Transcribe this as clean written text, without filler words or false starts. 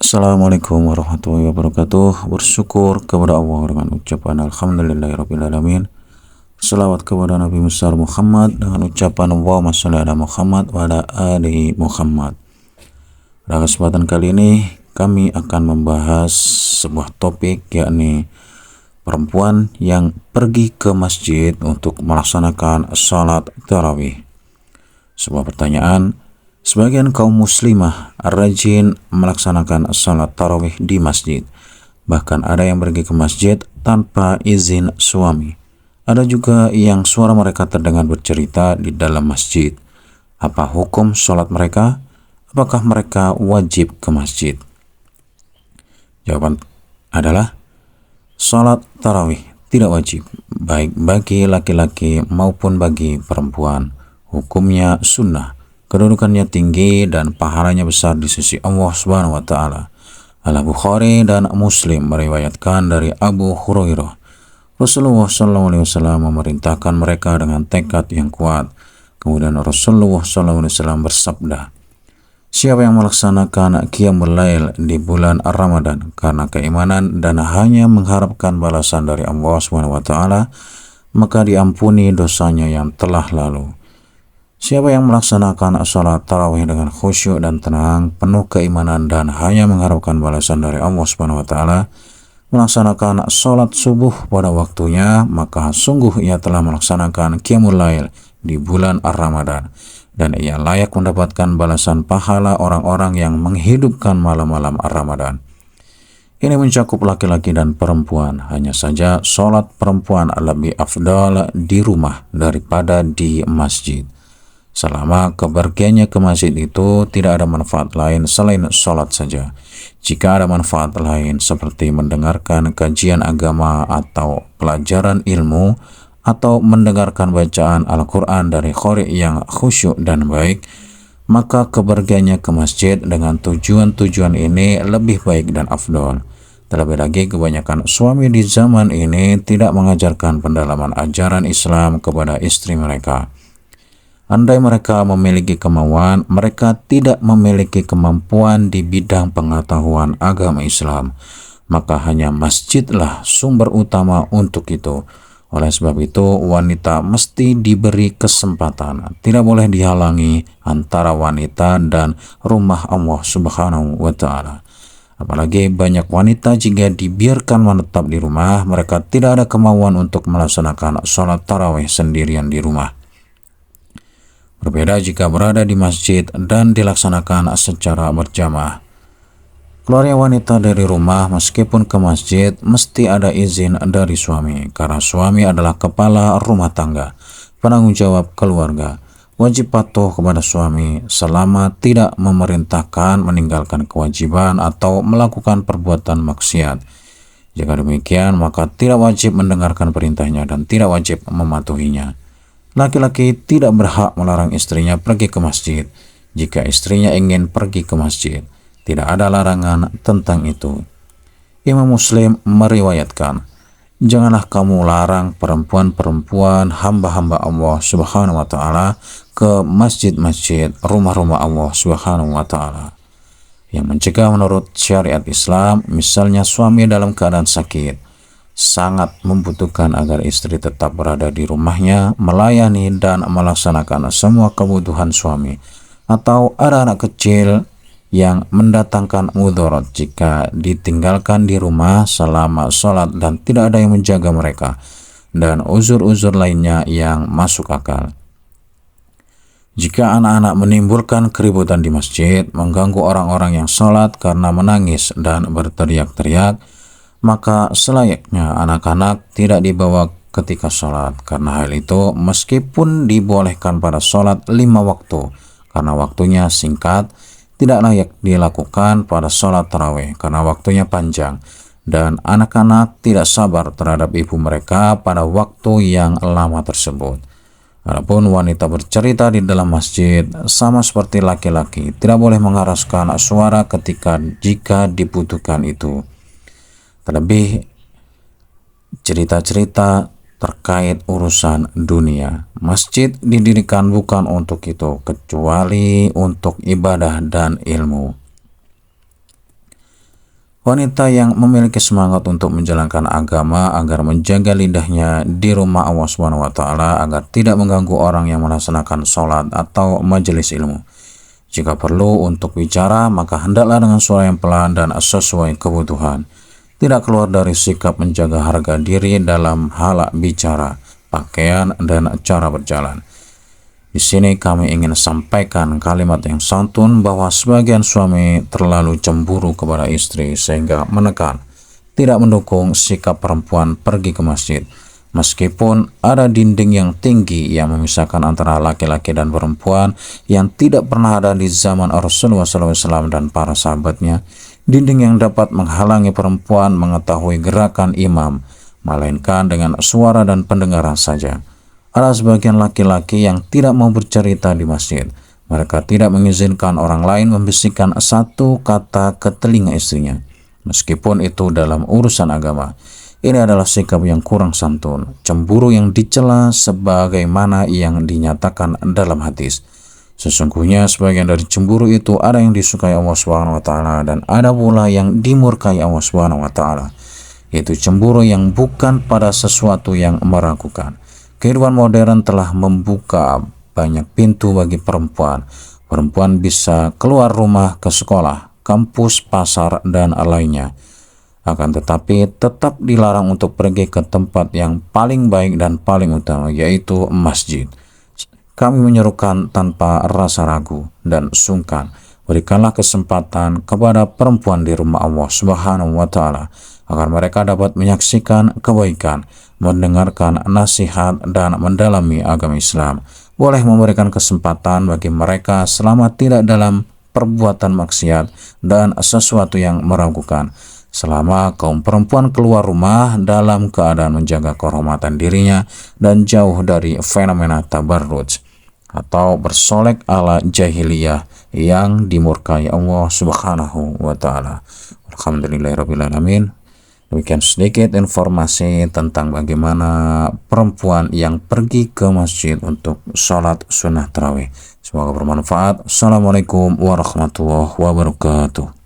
Assalamualaikum warahmatullahi wabarakatuh. Bersyukur kepada Allah dengan ucapan Alhamdulillahirrabbilalamin. Selawat kepada Nabi besar Muhammad dengan ucapan Allahumma sholli ala Muhammad wa ala ali Muhammad. Pada kesempatan kali ini kami akan membahas sebuah topik, yakni perempuan yang pergi ke masjid untuk melaksanakan salat tarawih. Sebuah pertanyaan, sebagian kaum muslimah rajin melaksanakan salat tarawih di masjid. Bahkan ada yang pergi ke masjid tanpa izin suami. Ada juga yang suara mereka terdengar bercerita di dalam masjid. Apa hukum salat mereka? Apakah mereka wajib ke masjid? Jawaban adalah salat tarawih tidak wajib, baik bagi laki-laki maupun bagi perempuan. Hukumnya sunnah, kedudukannya tinggi dan pahalanya besar di sisi Allah Subhanahu wa taala. Al-Bukhari dan Muslim meriwayatkan dari Abu Hurairah, Rasulullah SAW memerintahkan mereka dengan tekad yang kuat. Kemudian Rasulullah SAW bersabda, siapa yang melaksanakan qiyamul lail di bulan Ramadan karena keimanan dan hanya mengharapkan balasan dari Allah Subhanahu wa taala, maka diampuni dosanya yang telah lalu. Siapa yang melaksanakan salat tarawih dengan khusyuk dan tenang, penuh keimanan dan hanya mengharapkan balasan dari Allah Subhanahu wa taala, melaksanakan salat subuh pada waktunya, maka sungguh ia telah melaksanakan qiyamul lail di bulan Ramadan dan ia layak mendapatkan balasan pahala orang-orang yang menghidupkan malam-malam Ramadan. Ini mencakup laki-laki dan perempuan. Hanya saja salat perempuan lebih afdal di rumah daripada di masjid. Selama kepergiannya ke masjid itu tidak ada manfaat lain selain sholat saja. Jika ada manfaat lain seperti mendengarkan kajian agama atau pelajaran ilmu atau mendengarkan bacaan Al-Quran dari qari yang khusyuk dan baik, maka kepergiannya ke masjid dengan tujuan-tujuan ini lebih baik dan afdol. Terlebih lagi kebanyakan suami di zaman ini tidak mengajarkan pendalaman ajaran Islam kepada istri mereka. Andai mereka memiliki kemauan, mereka tidak memiliki kemampuan di bidang pengetahuan agama Islam, maka hanya masjidlah sumber utama untuk itu. Oleh sebab itu, wanita mesti diberi kesempatan, tidak boleh dihalangi antara wanita dan rumah Allah Subhanahu wa taala. Apalagi banyak wanita jika dibiarkan menetap di rumah, mereka tidak ada kemauan untuk melaksanakan sholat tarawih sendirian di rumah. Berbeda jika berada di masjid dan dilaksanakan secara berjamaah. Keluarnya wanita dari rumah meskipun ke masjid mesti ada izin dari suami, karena suami adalah kepala rumah tangga, penanggung jawab keluarga. Wajib patuh kepada suami selama tidak memerintahkan meninggalkan kewajiban atau melakukan perbuatan maksiat. Jika demikian, maka tidak wajib mendengarkan perintahnya dan tidak wajib mematuhinya. Laki-laki tidak berhak melarang istrinya pergi ke masjid. Jika istrinya ingin pergi ke masjid, tidak ada larangan tentang itu. Imam Muslim meriwayatkan, janganlah kamu larang perempuan-perempuan hamba-hamba Allah Subhanahu wa taala ke masjid-masjid, rumah-rumah Allah Subhanahu wa taala. Yang mencegah menurut syariat Islam, misalnya suami dalam keadaan sakit, sangat membutuhkan agar istri tetap berada di rumahnya, melayani dan melaksanakan semua kebutuhan suami, atau ada anak kecil yang mendatangkan mudarat jika ditinggalkan di rumah selama sholat dan tidak ada yang menjaga mereka, dan uzur-uzur lainnya yang masuk akal. Jika anak-anak menimbulkan keributan di masjid, mengganggu orang-orang yang sholat karena menangis dan berteriak-teriak, maka selayaknya anak-anak tidak dibawa ketika sholat. Karena hal itu meskipun dibolehkan pada sholat 5 waktu, karena waktunya singkat, tidak layak dilakukan pada sholat tarawih karena waktunya panjang, dan anak-anak tidak sabar terhadap ibu mereka pada waktu yang lama tersebut. Adapun wanita bercerita di dalam masjid, sama seperti laki-laki, tidak boleh mengeraskan suara jika dibutuhkan itu. Terlebih cerita-cerita terkait urusan dunia. Masjid didirikan bukan untuk itu, kecuali untuk ibadah dan ilmu. Wanita yang memiliki semangat untuk menjalankan agama agar menjaga lidahnya di rumah Allah Subhanahu wa taala agar tidak mengganggu orang yang melaksanakan sholat atau majelis ilmu. Jika perlu untuk bicara, maka hendaklah dengan suara yang pelan dan sesuai kebutuhan. Tidak keluar dari sikap menjaga harga diri dalam hal bicara, pakaian, dan cara berjalan. Di sini kami ingin sampaikan kalimat yang santun bahwa sebagian suami terlalu cemburu kepada istri sehingga menekan, tidak mendukung sikap perempuan pergi ke masjid. Meskipun ada dinding yang tinggi yang memisahkan antara laki-laki dan perempuan yang tidak pernah ada di zaman Rasulullah SAW dan para sahabatnya, dinding yang dapat menghalangi perempuan mengetahui gerakan imam, melainkan dengan suara dan pendengaran saja. Ada sebagian laki-laki yang tidak mau bercerita di masjid. Mereka tidak mengizinkan orang lain membisikkan satu kata ke telinga istrinya, meskipun itu dalam urusan agama. Ini adalah sikap yang kurang santun, cemburu yang dicela sebagaimana yang dinyatakan dalam hadis. Sesungguhnya sebagian dari cemburu itu ada yang disukai Allah Subhanahu wa taala dan ada pula yang dimurkai Allah Subhanahu wa taala. Yaitu cemburu yang bukan pada sesuatu yang meragukan. Kehidupan modern telah membuka banyak pintu bagi perempuan. Perempuan bisa keluar rumah ke sekolah, kampus, pasar, dan lainnya. Akan tetapi tetap dilarang untuk pergi ke tempat yang paling baik dan paling utama, yaitu masjid. Kami menyerukan tanpa rasa ragu dan sungkan, berikanlah kesempatan kepada perempuan di rumah Allah Subhanahu wa taala agar mereka dapat menyaksikan kebaikan, mendengarkan nasihat, dan mendalami agama Islam. Boleh memberikan kesempatan bagi mereka selama tidak dalam perbuatan maksiat dan sesuatu yang meragukan. Selama kaum perempuan keluar rumah dalam keadaan menjaga kehormatan dirinya dan jauh dari fenomena tabarruj atau bersolek ala jahiliyah yang dimurkai Allah Subhanahu wa taala. Alhamdulillahirabbil alamin. Demikian sedikit informasi tentang bagaimana perempuan yang pergi ke masjid untuk sholat sunnah tarawih. Semoga bermanfaat. Assalamualaikum warahmatullahi wabarakatuh.